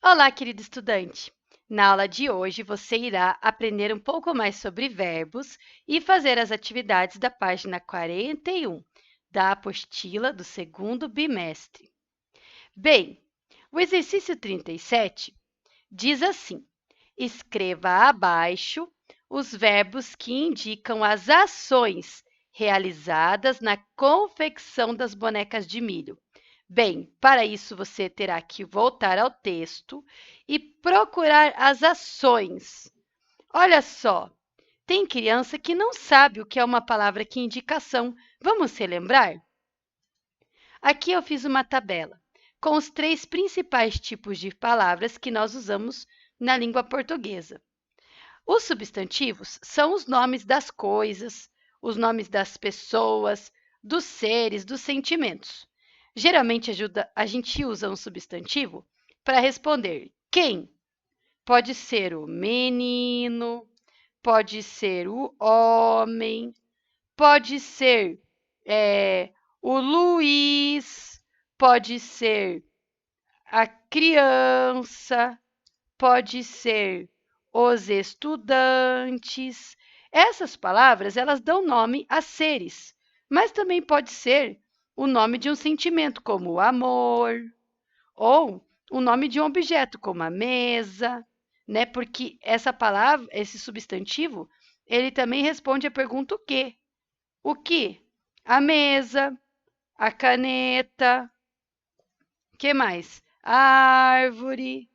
Olá, querido estudante! Na aula de hoje, você irá aprender um pouco mais sobre verbos e fazer as atividades da página 41 da apostila do segundo bimestre. Bem, o exercício 37 diz assim: escreva abaixo os verbos que indicam as ações realizadas na confecção das bonecas de milho. Bem, para isso você terá que voltar ao texto e procurar as ações. Olha só, tem criança que não sabe o que é uma palavra que indica ação. Vamos relembrar? Aqui eu fiz uma tabela com os 3 principais tipos de palavras que nós usamos na língua portuguesa. Os substantivos são os nomes das coisas, os nomes das pessoas, dos seres, dos sentimentos. Geralmente, a gente usa um substantivo para responder quem. Pode ser o menino, pode ser o homem, pode ser o Luiz, pode ser a criança, pode ser os estudantes. Essas palavras, elas dão nome a seres, mas também pode ser o nome de um sentimento, como o amor, ou o nome de um objeto, como a mesa, né? Porque essa palavra, esse substantivo, ele também responde à pergunta o quê? O que? A mesa, a caneta, o que mais? A árvore,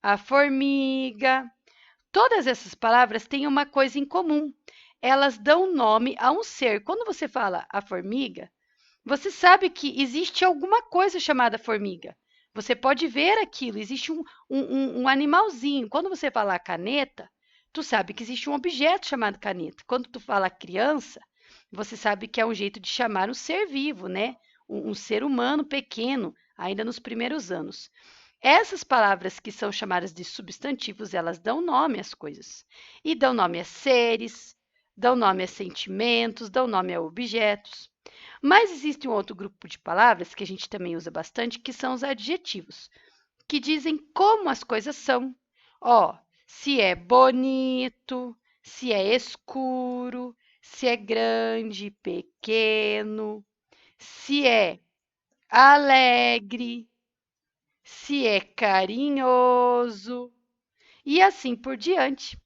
a formiga. Todas essas palavras têm uma coisa em comum. Elas dão nome a um ser. Quando você fala a formiga, você sabe que existe alguma coisa chamada formiga. Você pode ver aquilo, existe um animalzinho. Quando você fala a caneta, tu sabe que existe um objeto chamado caneta. Quando tu fala criança, você sabe que é um jeito de chamar um ser vivo, né? Um ser humano pequeno, ainda nos primeiros anos. Essas palavras que são chamadas de substantivos, elas dão nome às coisas. E dão nome a seres, dão nome a sentimentos, dão nome a objetos. Mas existe um outro grupo de palavras que a gente também usa bastante, que são os adjetivos, que dizem como as coisas são. Ó, se é bonito, se é escuro, se é grande, pequeno, se é alegre, se é carinhoso e assim por diante.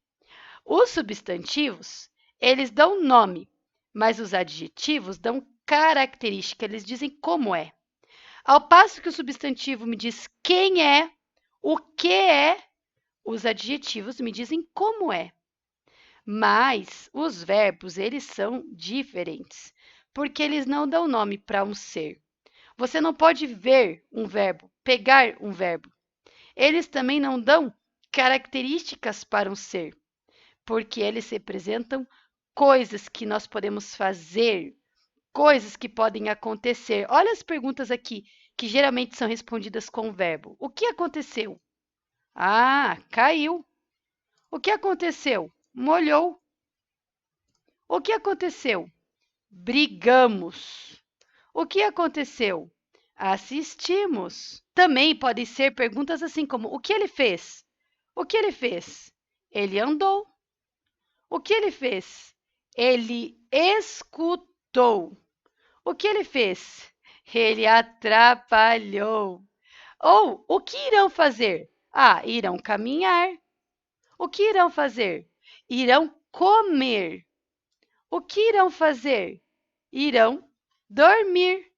Os substantivos, eles dão nome, mas os adjetivos dão característica, eles dizem como é. Ao passo que o substantivo me diz quem é, o que é, os adjetivos me dizem como é. Mas os verbos, eles são diferentes, porque eles não dão nome para um ser. Você não pode ver um verbo, pegar um verbo. Eles também não dão características para um ser, porque eles representam coisas que nós podemos fazer, coisas que podem acontecer. Olha as perguntas aqui, que geralmente são respondidas com o verbo. O que aconteceu? Ah, caiu. O que aconteceu? Molhou. O que aconteceu? Brigamos. O que aconteceu? Assistimos. Também podem ser perguntas assim como: o que ele fez? O que ele fez? Ele andou. O que ele fez? Ele escutou. O que ele fez? Ele atrapalhou. Ou o que irão fazer? Ah, irão caminhar. O que irão fazer? Irão comer. O que irão fazer? Irão dormir.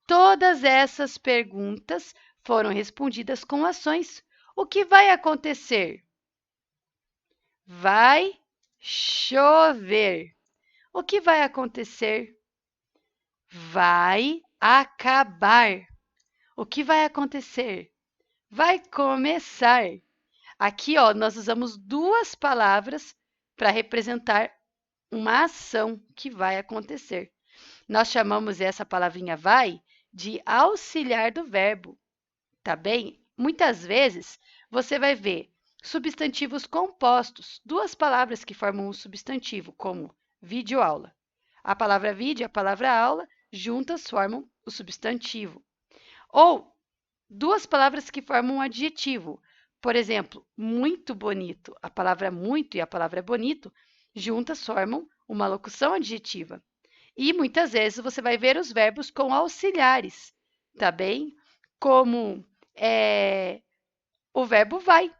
Todas essas perguntas foram respondidas com ações. O que vai acontecer? Vai chover. O que vai acontecer? Vai acabar. O que vai acontecer? Vai começar. Aqui, ó, nós usamos duas palavras para representar uma ação que vai acontecer. Nós chamamos essa palavrinha vai de auxiliar do verbo, tá bem? Muitas vezes você vai ver substantivos compostos, duas palavras que formam um substantivo, como videoaula. A palavra vídeo e a palavra aula juntas formam o substantivo. Ou duas palavras que formam um adjetivo. Por exemplo, muito bonito. A palavra muito e a palavra bonito juntas formam uma locução adjetiva. E muitas vezes você vai ver os verbos com auxiliares, tá bem? Como o verbo vai,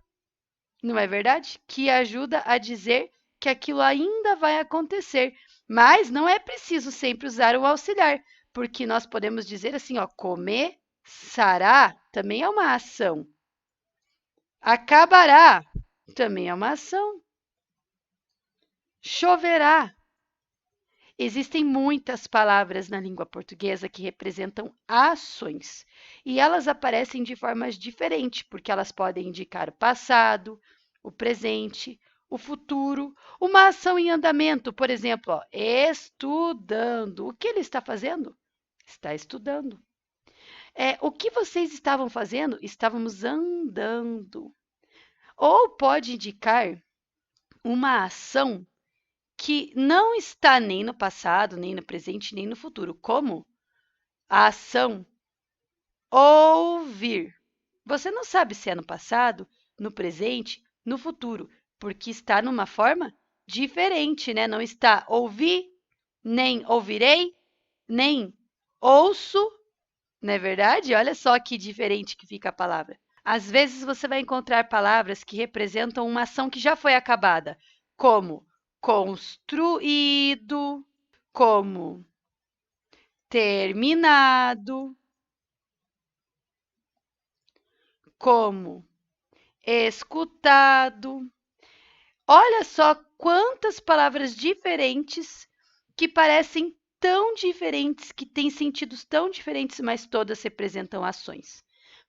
não é verdade? Que ajuda a dizer que aquilo ainda vai acontecer. Mas não é preciso sempre usar o auxiliar, porque nós podemos dizer assim, ó, começará também é uma ação. Acabará também é uma ação. Choverá. Existem muitas palavras na língua portuguesa que representam ações e elas aparecem de formas diferentes, porque elas podem indicar o passado, o presente, o futuro, uma ação em andamento, por exemplo, ó, estudando. O que ele está fazendo? Está estudando. O que vocês estavam fazendo? Estávamos andando. Ou pode indicar uma ação que não está nem no passado, nem no presente, nem no futuro, como a ação ouvir. Você não sabe se é no passado, no presente, no futuro, porque está numa forma diferente, né? Não está ouvi, nem ouvirei, nem ouço, não é verdade? Olha só que diferente que fica a palavra. Às vezes você vai encontrar palavras que representam uma ação que já foi acabada, como construído, como terminado, como escutado. Olha só quantas palavras diferentes que parecem tão diferentes, que têm sentidos tão diferentes, mas todas representam ações.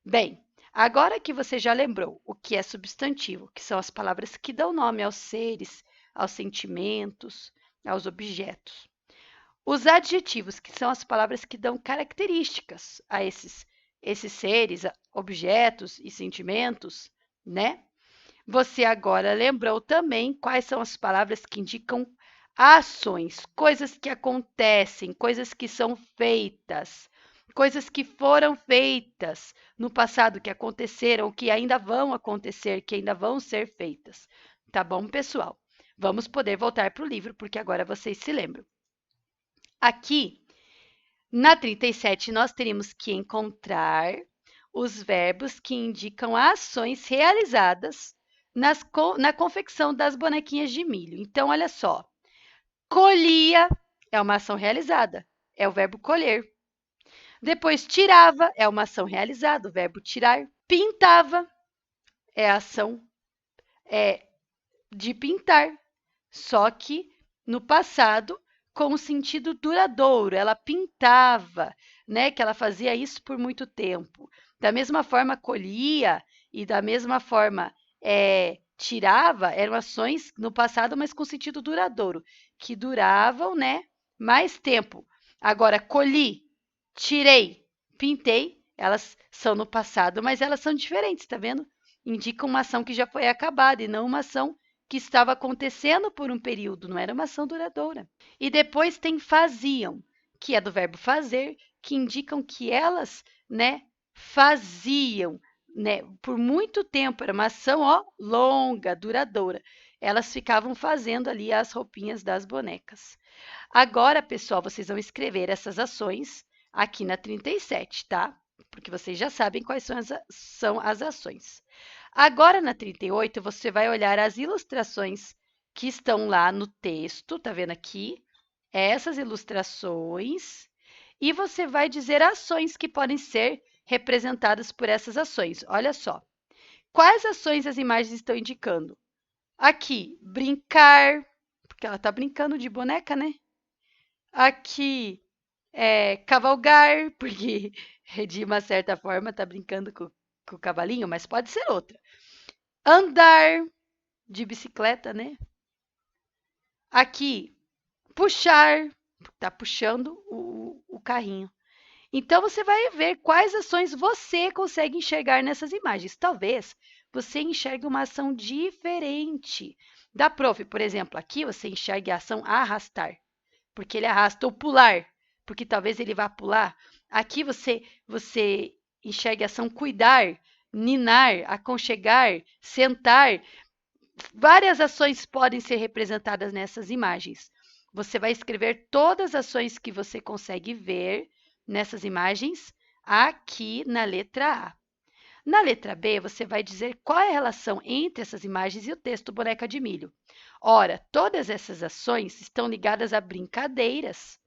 Bem, agora que você já lembrou o que é substantivo, que são as palavras que dão nome aos seres, aos sentimentos, aos objetos. Os adjetivos, que são as palavras que dão características a esses seres, objetos e sentimentos, né? Você agora lembrou também quais são as palavras que indicam ações, coisas que acontecem, coisas que são feitas, coisas que foram feitas no passado, que aconteceram, que ainda vão acontecer, que ainda vão ser feitas. Tá bom, pessoal? Vamos poder voltar para o livro, porque agora vocês se lembram. Aqui, na 37, nós teríamos que encontrar os verbos que indicam ações realizadas na confecção das bonequinhas de milho. Então, olha só. Colhia é uma ação realizada, é o verbo colher. Depois, tirava é uma ação realizada, o verbo tirar. Pintava é a ação de pintar, só que no passado com o sentido duradouro. Ela pintava, né? Que ela fazia isso por muito tempo. Da mesma forma, colhia e da mesma forma tirava, eram ações no passado, mas com sentido duradouro, que duravam, né? Mais tempo. Agora, colhi, tirei, pintei, elas são no passado, mas elas são diferentes, tá vendo? Indicam uma ação que já foi acabada e não uma ação que estava acontecendo por um período, não era uma ação duradoura. E depois tem faziam, que é do verbo fazer, que indicam que elas, né, faziam, né, por muito tempo, era uma ação, ó, longa, duradoura. Elas ficavam fazendo ali as roupinhas das bonecas. Agora, pessoal, vocês vão escrever essas ações aqui na 37, tá? Porque vocês já sabem quais são as ações. Agora, na 38, você vai olhar as ilustrações que estão lá no texto, tá vendo aqui? Essas ilustrações. E você vai dizer ações que podem ser representadas por essas ações. Olha só. Quais ações as imagens estão indicando? Aqui, brincar, porque ela está brincando de boneca, né? Aqui, cavalgar, porque de uma certa forma está brincando com o cavalinho, mas pode ser outra. Andar de bicicleta, né? Aqui, puxar, tá puxando o carrinho. Então, você vai ver quais ações você consegue enxergar nessas imagens. Talvez você enxergue uma ação diferente da prof. Por exemplo, aqui você enxergue a ação arrastar, porque ele arrasta, ou pular, porque talvez ele vá pular. Aqui você enxergue a ação cuidar, ninar, aconchegar, sentar. Várias ações podem ser representadas nessas imagens. Você vai escrever todas as ações que você consegue ver nessas imagens aqui na letra A. Na letra B, você vai dizer qual é a relação entre essas imagens e o texto Boneca de Milho. Ora, todas essas ações estão ligadas a brincadeiras,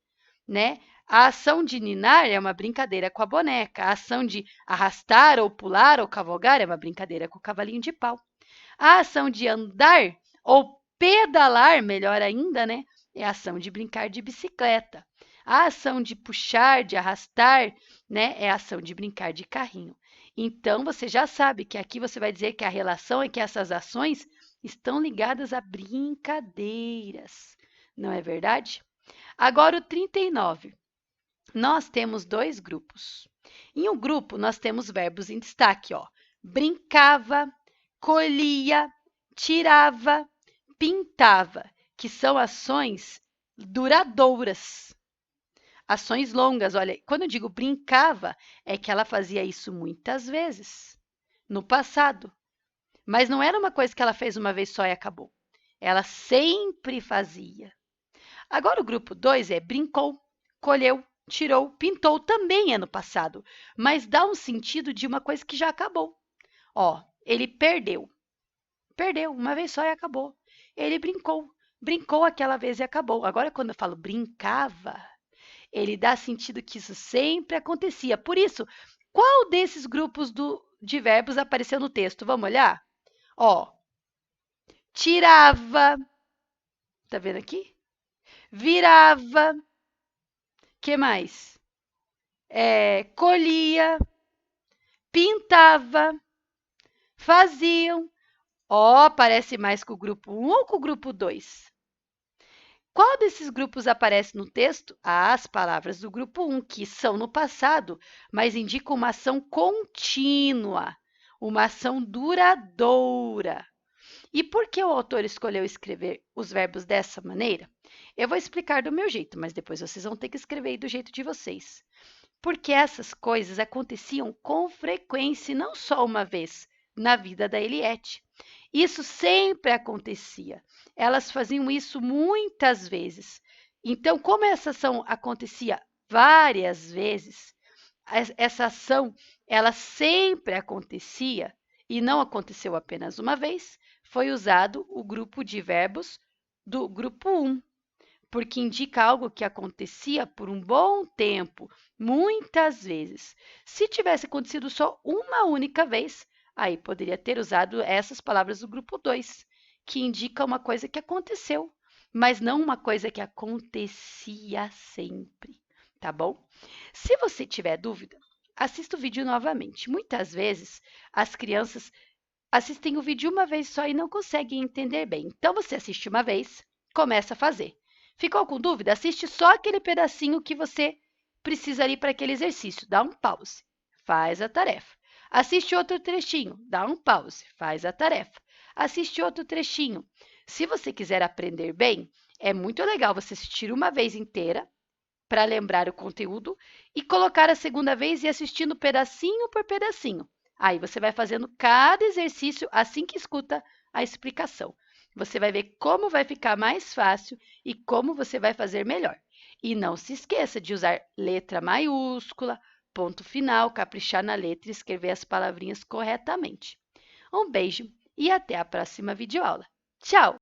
né? A ação de ninar é uma brincadeira com a boneca. A ação de arrastar ou pular ou cavalgar é uma brincadeira com o cavalinho de pau. A ação de andar ou pedalar, melhor ainda, né? É a ação de brincar de bicicleta. A ação de puxar, de arrastar, né? É a ação de brincar de carrinho. Então, você já sabe que aqui você vai dizer que a relação é que essas ações estão ligadas a brincadeiras. Não é verdade? Agora, o 39. Nós temos dois grupos. Em um grupo, nós temos verbos em destaque, ó. Brincava, colhia, tirava, pintava, que são ações duradouras, ações longas. Olha, quando eu digo brincava, é que ela fazia isso muitas vezes no passado, mas não era uma coisa que ela fez uma vez só e acabou. Ela sempre fazia. Agora, o grupo 2 é brincou, colheu, tirou, pintou, também é no passado, mas dá um sentido de uma coisa que já acabou. Ó, ele perdeu. Perdeu, uma vez só e acabou. Ele brincou. Brincou aquela vez e acabou. Agora, quando eu falo brincava, ele dá sentido que isso sempre acontecia. Por isso, qual desses grupos de verbos apareceu no texto? Vamos olhar? Ó, tirava, tá vendo aqui? Virava, que mais? Colhia, pintava, faziam. Ó, parece mais com o grupo 1 ou com o grupo 2? Qual desses grupos aparece no texto? As palavras do grupo 1, que são no passado, mas indicam uma ação contínua, uma ação duradoura. E por que o autor escolheu escrever os verbos dessa maneira? Eu vou explicar do meu jeito, mas depois vocês vão ter que escrever do jeito de vocês. Porque essas coisas aconteciam com frequência, e não só uma vez, na vida da Eliette. Isso sempre acontecia. Elas faziam isso muitas vezes. Então, como essa ação acontecia várias vezes, essa ação ela sempre acontecia e não aconteceu apenas uma vez, foi usado o grupo de verbos do grupo 1, porque indica algo que acontecia por um bom tempo, muitas vezes. Se tivesse acontecido só uma única vez, aí poderia ter usado essas palavras do grupo 2, que indica uma coisa que aconteceu, mas não uma coisa que acontecia sempre, tá bom? Se você tiver dúvida, assista o vídeo novamente. Muitas vezes as crianças assistem o vídeo uma vez só e não conseguem entender bem. Então, você assiste uma vez, começa a fazer. Ficou com dúvida? Assiste só aquele pedacinho que você precisa ali para aquele exercício. Dá um pause, faz a tarefa. Assiste outro trechinho, dá um pause, faz a tarefa. Assiste outro trechinho. Se você quiser aprender bem, é muito legal você assistir uma vez inteira para lembrar o conteúdo e colocar a segunda vez e assistindo pedacinho por pedacinho. Aí você vai fazendo cada exercício assim que escuta a explicação. Você vai ver como vai ficar mais fácil e como você vai fazer melhor. E não se esqueça de usar letra maiúscula, ponto final, caprichar na letra e escrever as palavrinhas corretamente. Um beijo e até a próxima videoaula. Tchau!